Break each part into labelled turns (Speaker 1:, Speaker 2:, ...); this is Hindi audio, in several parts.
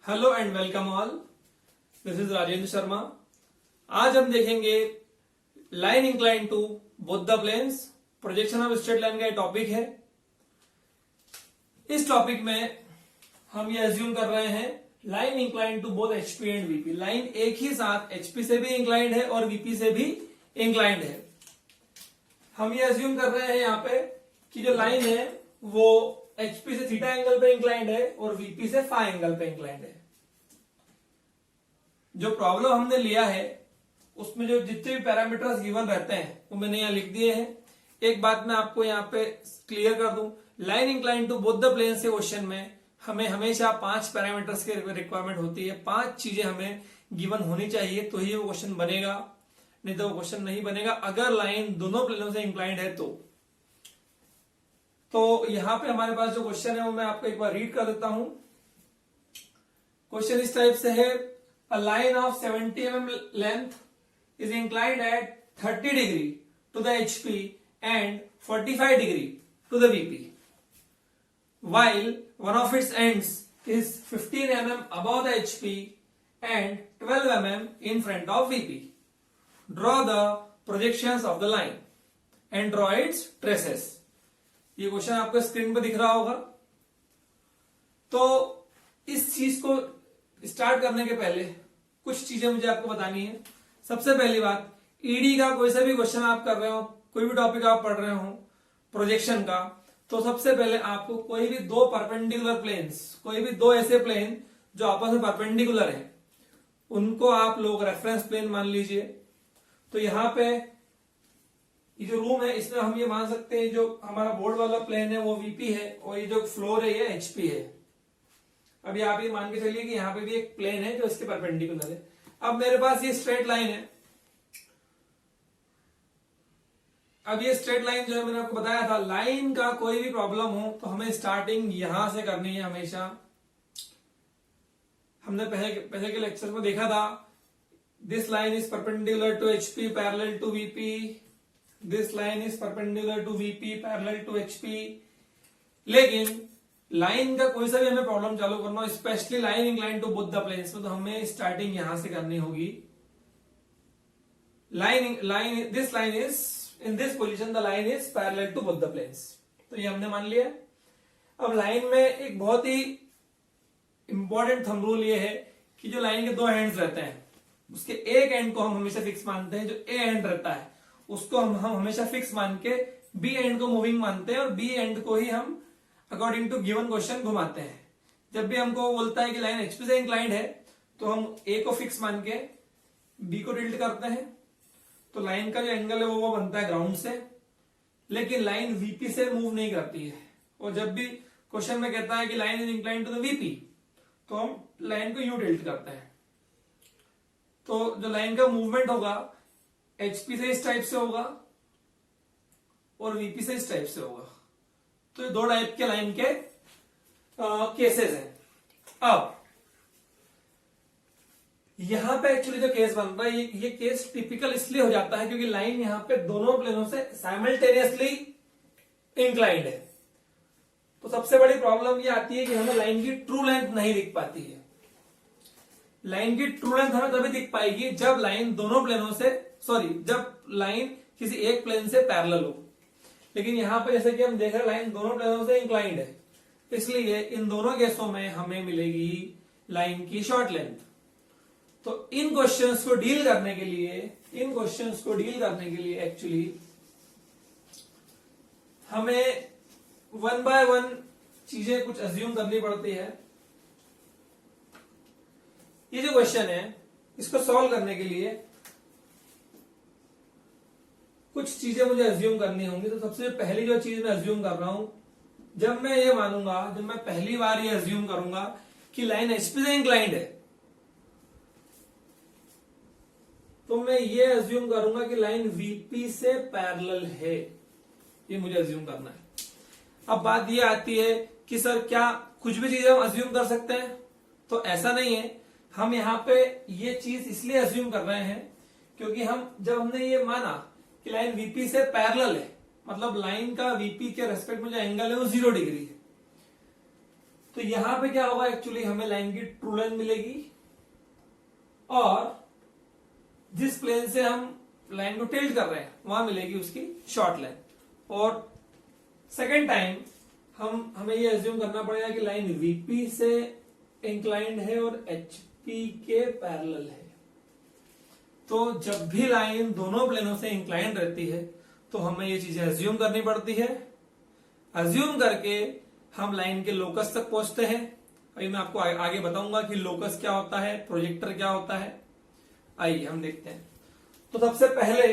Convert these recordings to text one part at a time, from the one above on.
Speaker 1: Hello and welcome all, this is Rajendra Sharma. आज हम देखेंगे line incline to both the planes, projection of straight line का टॉपिक है। इस टॉपिक में हम ये अज्यूम कर रहे हैं line incline to both HP and VP. Line एक ही साथ एचपी से भी इंक्लाइंड है और वीपी से भी इंक्लाइंड है। हम ये अज्यूम कर रहे हैं यहाँ पे कि जो लाइन है वो एचपी से थीटा एंगल पे इंक्लाइंड है और वीपी से फाई एंगल पे इंक्लाइंड है। जो प्रॉब्लम हमने लिया है उसमें जो जितने भी पैरामीटर्स गिवन रहते हैं वो मैंने यहाँ लिख दिए हैं। एक बात मैं आपको यहाँ पे क्लियर कर दूं, line incline to both the plane से क्वेश्चन में हमें हमेशा 5 पैरामीटर्स की रिक्वायरमेंट होती है। 5 चीजें हमें गिवन होनी चाहिए तो ही वो क्वेश्चन बनेगा, नहीं तो वो क्वेश्चन नहीं बनेगा अगर लाइन दोनों प्लेनों से इंक्लाइंड है तो यहाँ पे हमारे पास जो क्वेश्चन है वो मैं आपको एक बार रीड कर देता हूं। क्वेश्चन इस टाइप से है, a line of 70 mm length is inclined at 30 degree to the HP and 45 degree to the VP while one of its ends is 15 mm above the HP and 12 mm in front of VP. Draw the projections of the line and draw its traces. ये क्वेश्चन आपको स्क्रीन पर दिख रहा होगा। तो इस चीज को स्टार्ट करने के पहले कुछ चीजें मुझे आपको बतानी है। सबसे पहली बात, ईडी का कोई सा भी क्वेश्चन आप कर रहे हो, कोई भी टॉपिक आप पढ़ रहे हो प्रोजेक्शन का, तो सबसे पहले आपको कोई भी दो परपेंडिकुलर प्लेन्स, कोई भी दो ऐसे प्लेन जो आपस में परपेंडिकुलर हैं, उनको आप लोग रेफरेंस प्लेन मान लीजिए। तो यहाँ पे ये जो रूम है इसमें हम ये मान सकते हैं जो हमारा बोर्ड वाला प्लेन है वो वीपी है और ये जो फ्लोर है ये एचपी है। अभी आप ये मान के चलिए कि यहाँ पे भी एक प्लेन है जो इसके परपेंडिकुलर है। अब मेरे पास ये स्ट्रेट लाइन है। अब ये स्ट्रेट लाइन जो है मैंने आपको बताया था, लाइन का कोई भी प्रॉब्लम हो तो हमें स्टार्टिंग यहां से करनी है हमेशा। हमने पहले के लेक्चर में देखा था, this line is perpendicular to HP parallel to VP, this line is perpendicular to VP parallel to HP. लेकिन लाइन का कोई सा भी हमें प्रॉब्लम चालू करना हो, specially line incline to both the planes में, तो हमें स्टार्टिंग यहां से करनी होगी। This line is in this position the line is parallel to both the planes। तो ये हमने मान लिया। अब लाइन में एक बहुत ही इंपॉर्टेंट थंब रूल ये है कि जो लाइन के दो एंड्स रहते हैं उसके एक एंड को हम हमेशा फिक्स मानते हैं। जो ए एंड रहता है उसको हम हमेशा फिक्स मान के बी एंड को मूविंग मानते हैं और बी एंड को ही हम अकॉर्डिंग टू गिवन क्वेश्चन घुमाते हैं। जब भी हमको बोलता है कि लाइन एचपी से इंक्लाइंड है तो हम ए को फिक्स मान के बी को टिल्ट करते हैं, तो लाइन का जो एंगल है वो बनता है ग्राउंड से। लेकिन लाइन वीपी से मूव नहीं करती है। और जब भी क्वेश्चन में कहता है कि line is inclined to the VP तो हम लाइन को यू टिल्ट करते हैं। तो जो लाइन का मूवमेंट होगा एचपी से इस टाइप से होगा और वीपी से इस टाइप से होगा। तो ये दो टाइप के लाइन के केसेस हैं। अब यहां पे एक्चुअली जो केस बन रहा है ये केस टिपिकल इसलिए हो जाता है क्योंकि लाइन यहां पे दोनों प्लेनों से साइमल्टेनियसली इंक्लाइंड है। तो सबसे बड़ी प्रॉब्लम ये आती है कि हमें लाइन की ट्रू लेंथ नहीं दिख पाती है। लाइन की ट्रू लेंथ हमें तभी दिख पाएगी जब लाइन दोनों प्लेनों से जब लाइन किसी एक प्लेन से पैरेलल हो। लेकिन यहां पे जैसे कि हम देख रहे हैं लाइन दोनों प्लेनों से इंक्लाइंड है, इसलिए इन दोनों केसों में हमें मिलेगी लाइन की शॉर्ट लेंथ। तो इन क्वेश्चंस को डील करने के लिए एक्चुअली हमें वन बाय वन चीजें कुछ अज्यूम करनी पड़ती है। ये जो क्वेश्चन है इसको सॉल्व करने के लिए कुछ चीजें मुझे अज्यूम करनी होंगी। तो सबसे पहली जो चीज मैं अज्यूम कर रहा हूं, जब मैं पहली बार ये अज्यूम करूंगा कि लाइन एचपी से इंक्लाइंड है तो मैं ये अज्यूम करूंगा कि लाइन वीपी से पैरेलल है। ये मुझे अज्यूम करना है। अब बात ये आती है कि सर क्या कुछ भी चीजें हम अज्यूम कर सकते हैं? तो ऐसा नहीं है। हम यहाँ पे ये चीज इसलिए अज्यूम कर रहे हैं क्योंकि जब हमने ये माना कि लाइन वीपी से पैरेलल है, मतलब लाइन का वीपी के रेस्पेक्ट में जो एंगल है वो 0 डिग्री है। तो यहां पे क्या होगा, एक्चुअली हमें लाइन की ट्रू लेंथ मिलेगी और जिस प्लेन से हम लाइन को टिल्ट कर रहे हैं वहां मिलेगी उसकी शॉर्ट लेंथ। और सेकेंड टाइम हमें ये एज्यूम करना पड़ेगा कि लाइन वीपी से इंक्लाइंड है और एचपी के पैरेलल है। तो जब भी लाइन दोनों प्लेनों से इंक्लाइंड रहती है तो हमें ये चीजें एज्यूम करनी पड़ती है। एज्यूम करके हम लाइन के लोकस तक पहुंचते हैं। अभी मैं आपको आगे बताऊंगा कि लोकस क्या होता है, प्रोजेक्टर क्या होता है। आइए हम देखते हैं। तो सबसे पहले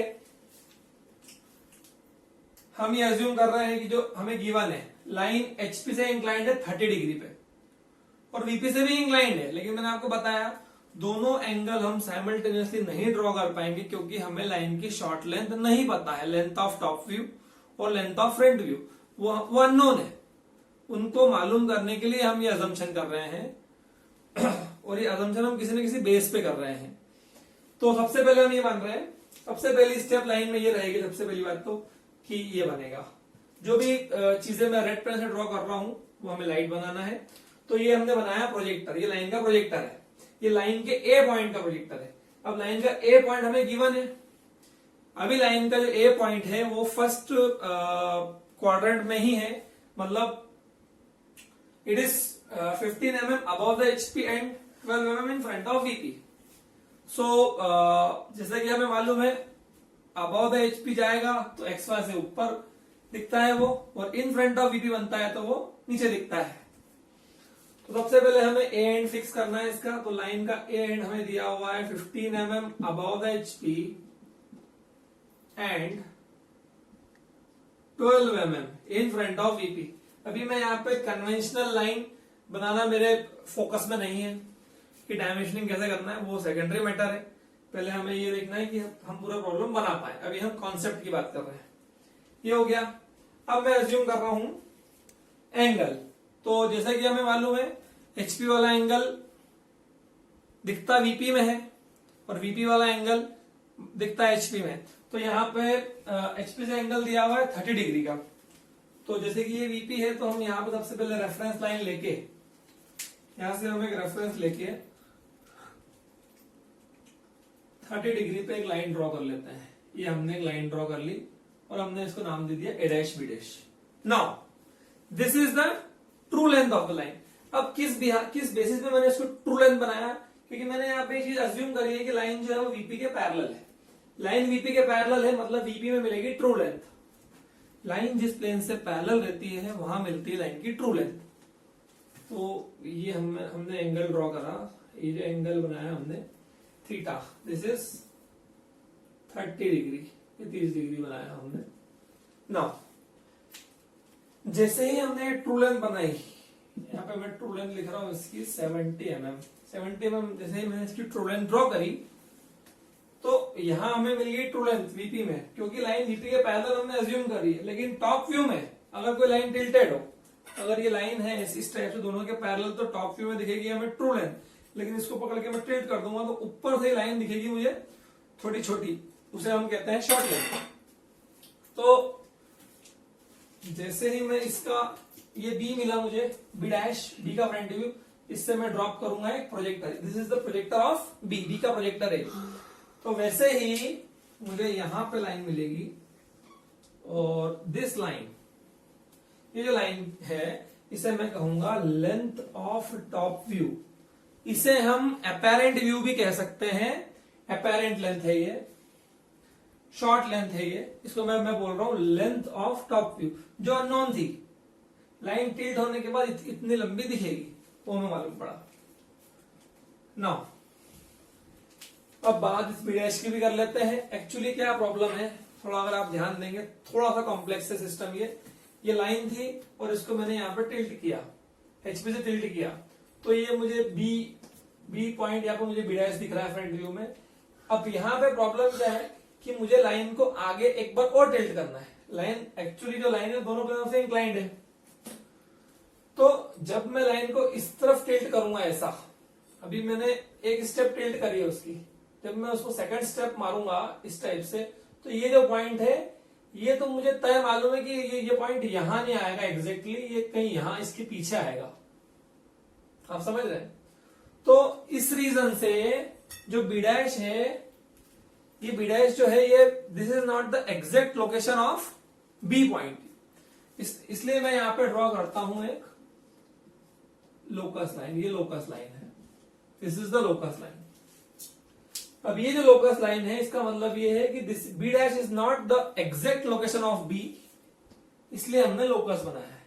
Speaker 1: हम ये एज्यूम कर रहे हैं कि जो हमें गिवन है लाइन एचपी से इंक्लाइंड है 30 डिग्री पे और वीपी से भी इंक्लाइंड है, लेकिन मैंने आपको बताया दोनों एंगल हम साइमल्टेनियसली नहीं ड्रॉ कर पाएंगे क्योंकि हमें लाइन की शॉर्ट लेंथ नहीं पता है। लेंथ ऑफ टॉप व्यू और लेंथ ऑफ फ्रंट व्यू वो अननोन है। उनको मालूम करने के लिए हम ये अजम्पशन कर रहे हैं और ये अजम्पशन हम किसी न किसी बेस पे कर रहे हैं। तो सबसे पहले हम ये मान रहे हैं, सबसे पहली स्टेप लाइन में ये रहेगी। सबसे पहली बात तो कि ये बनेगा, जो भी चीजें मैं रेड पेन से ड्रॉ कर रहा हूं वो हमें लाइट बनाना है। तो ये हमने बनाया प्रोजेक्टर, ये लाइन का प्रोजेक्टर है, ये लाइन के ए पॉइंट का प्रोजेक्टर है। अब लाइन का ए पॉइंट हमें गिवन है। अभी लाइन का जो ए पॉइंट है वो फर्स्ट क्वाड्रेंट में ही है, मतलब it is 15 mm above the HP and 12 mm in front of VP. सो जैसा कि हमें मालूम है अबव द HP जाएगा तो XY से ऊपर दिखता है वो, और इन फ्रंट ऑफ VP बनता है तो वो नीचे दिखता है। तो सबसे पहले हमें ए एंड फिक्स करना है इसका। तो लाइन का ए एंड हमें दिया हुआ है 15 mm above the HP and 12 mm in front of VP। अभी मैं यहाँ पे कन्वेंशनल लाइन बनाना मेरे फोकस में नहीं है कि डायमेंशनिंग कैसे करना है, वो सेकेंडरी मैटर है। पहले हमें ये देखना है कि हम पूरा प्रॉब्लम बना पाए। अभी हम कॉन्सेप्ट की बात कर रहे हैं। ये हो गया। अब मैं अज्यूम कर रहा हूं एंगल। तो जैसा कि हमें मालूम है एचपी वाला एंगल दिखता वीपी में है और वीपी वाला एंगल दिखता है एचपी में। तो यहाँ पे एचपी से एंगल दिया हुआ है 30 डिग्री का। तो जैसे कि ये वीपी है तो हम यहाँ पे सबसे पहले रेफरेंस लाइन लेके, यहां से हम एक रेफरेंस लेके 30 डिग्री पे एक लाइन ड्रॉ कर लेते हैं। ये हमने एक लाइन ड्रॉ कर ली और हमने इसको नाम दे दिया A dash B dash. Now this is the true length of the line. अब किस बेसिस पे मैंने इसको ट्रू लेंथ बनाया, क्योंकि मैंने यहाँ पे चीज अज्यूम करी है कि लाइन जो है वो वीपी के पैरेलल है। लाइन वीपी के पैरेलल है मतलब वीपी में मिलेगी ट्रू लेंथ। लाइन जिस प्लेन से पैरेलल रहती है वहां मिलती है लाइन की ट्रू लेंथ। तो ये हमने एंगल ड्रॉ करा, ये जो एंगल बनाया हमने थीटा, दिस इज 30 डिग्री, ये 30 डिग्री बनाया हमने। नाउ जैसे ही हमने ट्रू लेंथ बनाई, यहाँ पे मैं ट्रू लेंथ लिख रहा हूं इसकी 70 mm। 70 mm जैसे ही मैंने इसकी ट्रू लेंथ ड्रॉ करी तो यहां हमें मिल गई ट्रू लेंथ वीपी में, क्योंकि लाइन वीपी के पैरेलल हमने अज्यूम करी है। लेकिन टॉप व्यू में अगर कोई लाइन टिल्टेड हो, अगर ये लाइन है इस टाइप से दोनों के पैरेलल, तो टॉप व्यू में दिखेगी हमें ट्रू लेंथ। लेकिन इसको पकड़ के मैं टिल्ट कर दूंगा तो ऊपर से लाइन दिखेगी मुझे छोटी छोटी, उसे हम कहते हैं शॉर्ट लेंथ। तो जैसे ही मैं इसका ये बी मिला मुझे, बी डैश, बी का फ्रंट व्यू, इससे मैं ड्रॉप करूंगा एक projector. This is the projector of B, B का प्रोजेक्टर है। तो वैसे ही मुझे यहां पे लाइन मिलेगी और दिस लाइन, ये जो लाइन है इसे मैं कहूंगा लेंथ ऑफ टॉप व्यू। इसे हम अपेरेंट व्यू भी कह सकते हैं। अपेरेंट लेंथ है ये, शॉर्ट लेंथ है ये, इसको मैं बोल रहा हूं लेंथ ऑफ टॉप व्यू, जो अननोन थी। लाइन टिल्ट होने के बाद इतनी लंबी दिखेगी वो हमें मालूम पड़ा। नाउ अब बात इस बी डैश की भी कर लेते हैं। एक्चुअली क्या प्रॉब्लम है, थोड़ा अगर आप ध्यान देंगे, थोड़ा सा कॉम्प्लेक्स है सिस्टम। ये लाइन थी और इसको मैंने यहाँ पे टिल्ट किया, एचपी से टिल्ट किया, तो ये मुझे बी पॉइंट यहाँ पे मुझे बी डैश दिख रहा है फ्रंट व्यू में। अब यहाँ पे प्रॉब्लम क्या है कि मुझे लाइन को आगे एक बार और टिल्ट करना है। लाइन एक्चुअली जो लाइन है दोनों प्लेनों से इंक्लाइंड है। तो जब मैं लाइन को इस तरफ टिल्ट करूंगा ऐसा, अभी मैंने एक स्टेप टिल्ट करी है उसकी, जब मैं उसको सेकंड स्टेप मारूंगा इस टाइप से, तो ये जो पॉइंट है ये तो मुझे तय मालूम है कि ये पॉइंट यहां नहीं आएगा एग्जैक्टली, ये कहीं यहां इसके पीछे आएगा। आप समझ रहे हैं? तो इस रीजन से जो बी डैश है, ये बी डैश जो है ये this is not the exact location of B point, इसलिए मैं यहां पे ड्रॉ करता हूं एक लोकस लाइन। ये लोकस लाइन है, this is the locus line. अब ये जो लोकस लाइन है इसका मतलब ये है कि this B dash is not the exact location of B, इसलिए हमने लोकस बनाया है।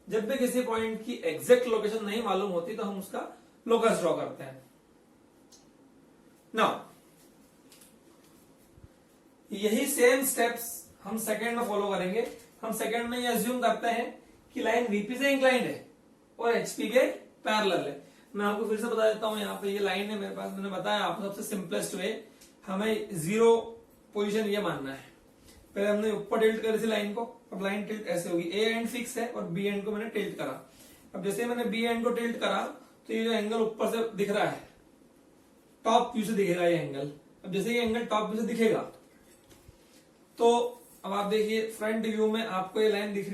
Speaker 1: जब भी किसी पॉइंट की एग्जैक्ट लोकेशन नहीं मालूम होती तो हम उसका लोकस ड्रॉ करते हैं। नाउ यही सेम स्टेप्स हम सेकंड में फॉलो करेंगे। हम सेकंड में ये अज्यूम करते हैं कि लाइन वीपी से इंक्लाइंड है और एचपी के पैरेलल है। मैं आपको फिर से बता देता हूं, यहाँ पे ये लाइन है मेरे पास, मैंने बताया आपको सबसे सिंपलेस्ट वे, हमें जीरो पोजीशन ये मानना है। पहले हमने ऊपर टिल्ट करी थी लाइन को, अब लाइन टिल्ट ऐसे होगी, ए एंड फिक्स है और बी एंड को मैंने टिल्ट करा। अब जैसे मैंने बी एंड को टिल्ट करा तो ये जो एंगल ऊपर से दिख रहा है, टॉप व्यू से दिखेगा ये एंगल। अब जैसे ये एंगल टॉप व्यू से दिखेगा तो अब आप देखिए फ्रंट व्यू में आपको ये लाइन दिख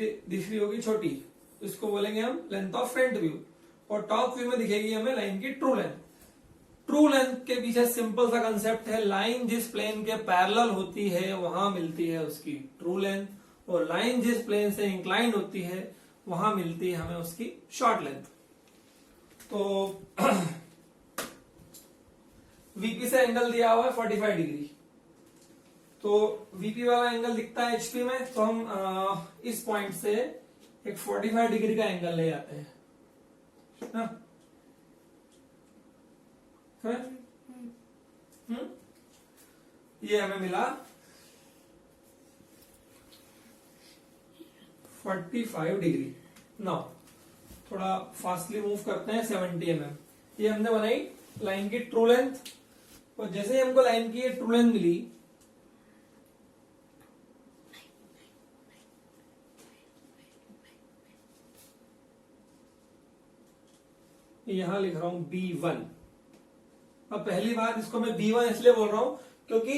Speaker 1: रही होगी छोटी, इसको बोलेंगे हम लेंथ ऑफ फ्रंट व्यू, और टॉप व्यू में दिखेगी हमें लाइन की ट्रू लेंथ। ट्रू लेंथ के पीछे सिंपल सा कंसेप्ट है, लाइन जिस प्लेन के पैरेलल होती है वहां मिलती है उसकी ट्रू लेंथ, और लाइन जिस प्लेन से इंक्लाइन होती है वहां मिलती है हमें उसकी शॉर्ट लेंथ। तो वीपी से एंगल दिया हुआ है 45 डिग्री, तो वीपी वाला एंगल दिखता है एचपी में, तो हम इस पॉइंट से एक 45 डिग्री का एंगल ले आते हैं ना? ये हमें मिला 45 डिग्री। नाउ थोड़ा फास्टली मूव करते हैं 70 mm। ये हमने बनाई लाइन की ट्रू लेंथ, और जैसे ही हमको लाइन की ट्रू लेंथ मिली, यहां लिख रहा हूं B1। अब पहली बात इसको मैं B1 इसलिए बोल रहा हूं क्योंकि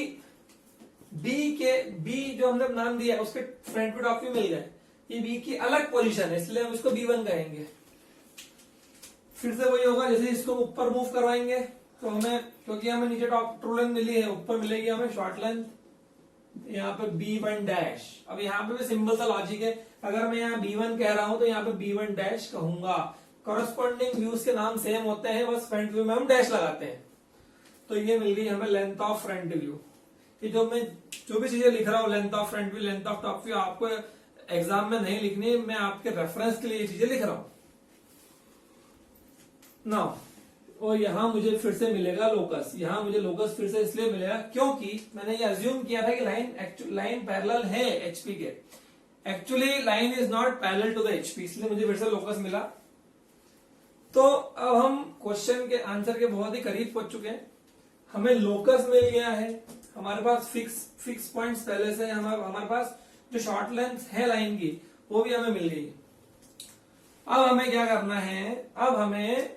Speaker 1: B जो हमने नाम दिया उसके फ्रंट पे टॉप व्यू मिल गए, ये B की अलग पोजीशन है इसलिए हम इसको B1 कहेंगे। फिर से वही होगा, जैसे इसको ऊपर मूव करवाएंगे तो हमें, क्योंकि हमें नीचे टॉप ट्रू लेंथ मिली है, ऊपर मिलेगी हमें शॉर्ट लेंथ, यहाँ पे B1 डैश। अब यहाँ पे भी सिंपल सा लॉजिक है, अगर मैं यहाँ B1 कह रहा हूं तो यहाँ पे B1 डैश कहूंगा। कॉरेस्पॉन्डिंग व्यूज के नाम सेम होते हैं, बस फ्रंट व्यू में हम डैश लगाते हैं। तो ये मिल गई हमें लेंथ ऑफ फ्रंट व्यू। कि जो मैं जो भी चीजें लिख रहा हूँ, length of front view, length of top view, आपको एग्जाम में नहीं लिखनी, मैं आपके रेफरेंस के लिए ये चीजें लिख रहा हूं ना। और यहां मुझे फिर से मिलेगा लोकस। यहां मुझे लोकस फिर से इसलिए मिलेगा क्योंकि मैंने ये अज्यूम किया था कि लाइन पैरेलल है एचपी के। Actually line is not parallel to the HP, इसलिए मुझे फिर से लोकस मिला। तो अब हम क्वेश्चन के आंसर के बहुत ही करीब पहुंच चुके हैं। हमें लोकस मिल गया है, हमारे पास फिक्स पॉइंट्स पहले से, हमारे पास जो शॉर्ट लेंथ है लाइन की वो भी हमें मिल गई। अब हमें क्या करना है, अब हमें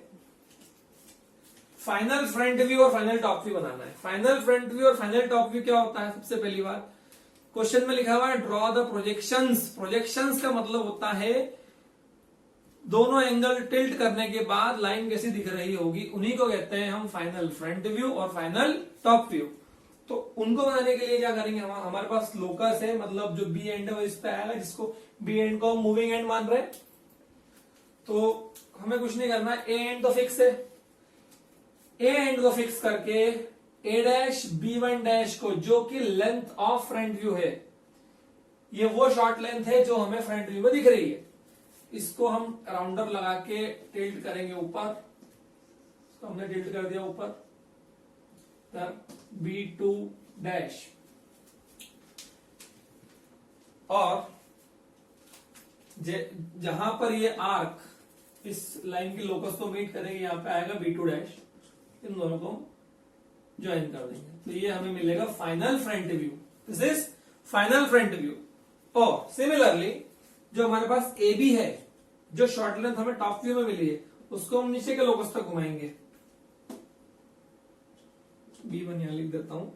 Speaker 1: फाइनल फ्रंट व्यू और फाइनल टॉप व्यू बनाना है। फाइनल फ्रंट व्यू और फाइनल टॉप व्यू क्या होता है? सबसे पहली बात, क्वेश्चन में लिखा हुआ है ड्रॉ द प्रोजेक्शंस। प्रोजेक्शंस का मतलब होता है दोनों एंगल टिल्ट करने के बाद लाइन कैसी दिख रही होगी, उन्हीं को कहते हैं हम फाइनल फ्रंट व्यू और फाइनल टॉप व्यू। तो उनको बनाने के लिए क्या करेंगे, हमारे पास लोकस है, मतलब जो बी एंड है वो इस पे आएगा, जिसको बी एंड को हम मूविंग एंड मान रहे हैं। तो हमें कुछ नहीं करना, ए एंड तो फिक्स है, ए एंड को फिक्स करके ए डैश B1 डैश को, जो कि लेंथ ऑफ फ्रंट व्यू है, ये वो शॉर्ट लेंथ है जो हमें फ्रंट व्यू में दिख रही है, इसको हम राउंडर लगा के टिल्ट करेंगे ऊपर। इसको हमने टिल्ट कर दिया ऊपर, B2 डैश, और जहां पर ये आर्क इस लाइन की लोकस को मीट करेंगे, यहां पे आएगा B2 डैश, इन दोनों को ज्वाइन कर देंगे। तो ये हमें मिलेगा final front view. This is final front view. और सिमिलरली जो हमारे पास ए बी है, जो शॉर्ट लेंथ हमें टॉप व्यू में मिली है, उसको हम नीचे के लोकस तक घुमाएंगे। B1 यहां लिख देता हूं,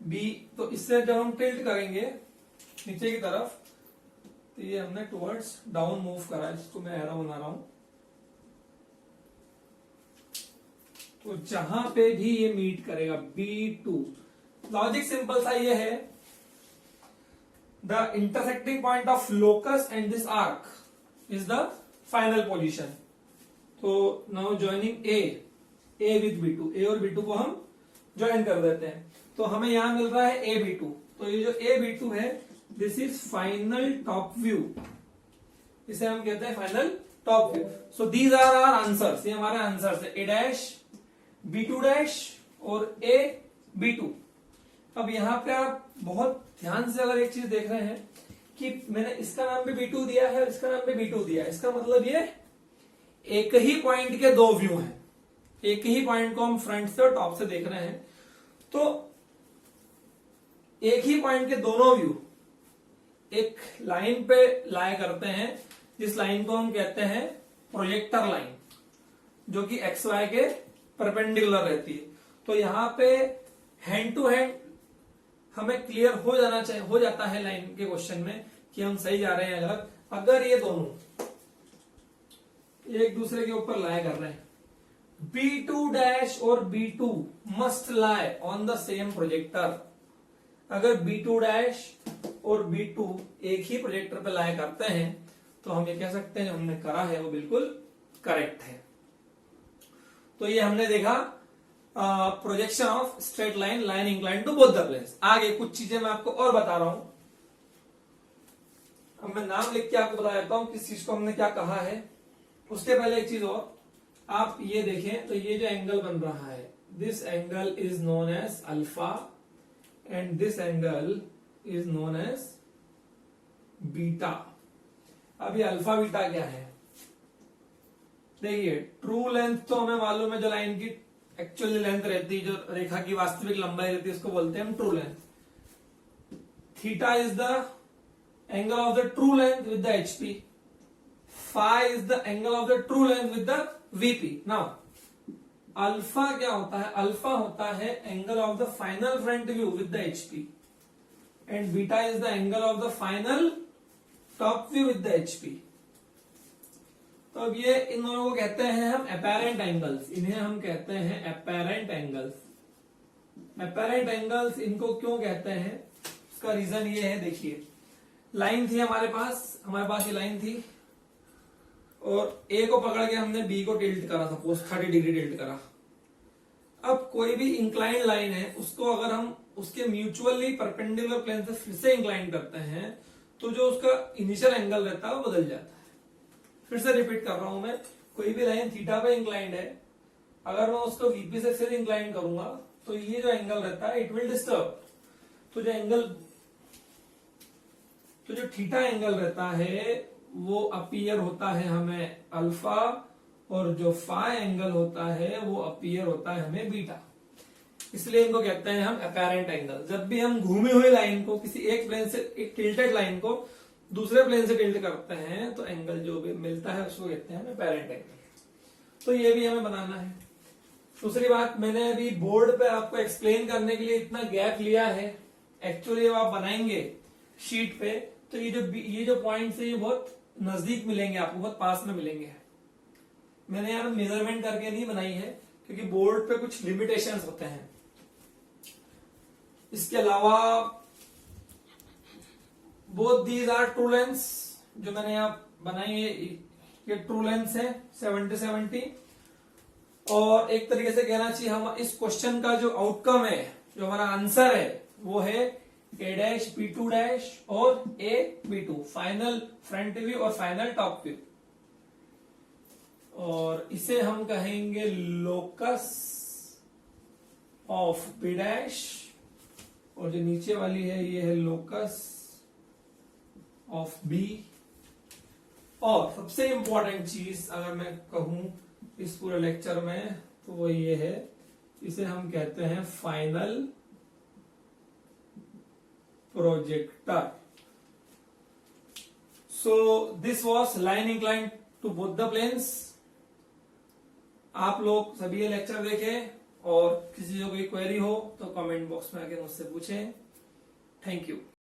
Speaker 1: बी, तो इससे जब हम टिल्ट करेंगे नीचे की तरफ, तो ये हमने टुवर्ड्स डाउन मूव करा है, इसको मैं एरो बना रहा हूं। तो जहां पे भी ये मीट करेगा B2, लॉजिक सिंपल सा ये है, the intersecting point of locus and this arc is the final position. तो now joining A with B2, A और B2 को हम ज्वाइन कर देते हैं, तो हमें यहां मिल रहा है AB2। तो ये जो AB2 है, this is final top view, इसे हम कहते हैं final top view. So these are our answers, ये हमारे आंसर्स है, A डैश B2 डैश और A B2। अब यहां पे आप बहुत ध्यान से अगर एक चीज देख रहे हैं कि मैंने इसका नाम भी B2 दिया है और इसका नाम भी B2 दिया है, इसका मतलब ये एक ही पॉइंट के दो व्यू हैं, एक ही पॉइंट को हम फ्रंट से और टॉप से देख रहे हैं। तो एक ही पॉइंट के दोनों व्यू एक लाइन पे लाया करते हैं, जिस लाइन को हम कहते हैं प्रोजेक्टर लाइन, जो कि एक्स वाई के परपेंडिकुलर रहती है। तो यहां पे हैंड टू हैंड हमें क्लियर हो जाता है लाइन के क्वेश्चन में कि हम सही जा रहे हैं या गलत। अगर ये दोनों एक दूसरे के ऊपर लाया कर रहे हैं, B2 डैश और B2 must lie on the same projector. अगर B2 डैश और B2 एक ही प्रोजेक्टर पे लाया करते हैं, तो हम ये कह सकते हैं जो हमने करा है वो बिल्कुल करेक्ट है। तो ये हमने देखा projection of straight line, line incline to both the planes. आगे कुछ चीजें मैं आपको और बता रहा हूं, अब मैं नाम लिख के आपको बता देता हूं किस चीज को हमने क्या कहा है। उसके पहले एक चीज और, आप ये देखें तो ये जो एंगल बन रहा है, this angle is known as alpha and this angle is known as beta. अब ये अल्फा बीटा क्या है, देखिए ट्रू लेंथ तो हमें मालूम है, जो लाइन की एक्चुअली लेंथ रहती है, जो रेखा की वास्तविक लंबाई रहती है, उसको बोलते हैं हम true length. Theta is the angle of the true length with the HP, phi is the angle of the true length with the VP। Now alpha क्या होता है, अल्फा होता है angle of the final front view with the HP and beta is the angle of the final top view with the HP। तो अब ये इन दोनों को कहते हैं हम अपेरेंट एंगल्स, इन्हें हम कहते हैं अपेरेंट एंगल्स। अपेरेंट एंगल्स इनको क्यों कहते हैं, उसका रीजन ये है, देखिए लाइन थी हमारे पास ये लाइन थी और A को पकड़ के हमने B को टिल्ट करा, सपोज 30 डिग्री टिल्ट करा। अब कोई भी इंक्लाइन लाइन है, उसको अगर हम उसके म्यूचुअली परपेंडिकुलर प्लेन से फिर से इंक्लाइन करते हैं, तो जो उसका इनिशियल एंगल रहता है वो बदल जाता है। फिर से रिपीट कर रहा हूं मैं, कोई भी लाइन थीटा पे इंक्लाइंड है, अगर मैं उसको VP से फिर इंक्लाइन करूंगा, तो ये जो एंगल रहता है इट विल डिस्टर्ब। तो जो थीटा एंगल रहता है वो अपीयर होता है हमें अल्फा, और जो फाई एंगल होता है वो अपीयर होता है हमें बीटा। इसलिए इनको कहते हैं हम अपेरेंट एंगल। जब भी हम घूमी हुई लाइन को किसी एक प्लेन से, एक टिल्टेड लाइन को दूसरे प्लेन से टिल्ट करते हैं, तो एंगल जो भी मिलता है उसको कहते हैं अपेरेंट एंगल। तो ये भी हमें बनाना है। दूसरी बात, मैंने अभी बोर्ड पे आपको एक्सप्लेन करने के लिए इतना गैप लिया है, एक्चुअली आप बनाएंगे शीट पे तो ये जो पॉइंट्स है ये बहुत नजदीक मिलेंगे आपको, बहुत पास में मिलेंगे। मैंने यहाँ मेजरमेंट करके नहीं बनाई है क्योंकि बोर्ड पे कुछ लिमिटेशंस होते हैं। इसके अलावा both these are true lengths, जो मैंने यहाँ बनाई है ये ट्रू लेंथ्स है 70-70। और एक तरीके से कहना चाहिए हम इस क्वेश्चन का जो आउटकम है, जो हमारा आंसर है, वो है A डैश B2 डैश और A B2, final front view और फाइनल टॉप व्यू। और इसे हम कहेंगे लोकस ऑफ B डैश, और जो नीचे वाली है ये है लोकस ऑफ B। और सबसे इंपॉर्टेंट चीज अगर मैं कहूं इस पूरे लेक्चर में, तो वो ये है, इसे हम कहते हैं final projector. So this was line incline to both the planes. आप लोग सभी ये लेक्चर देखें, और किसी को कोई क्वेरी हो तो कमेंट बॉक्स में आके मुझसे पूछें। Thank you.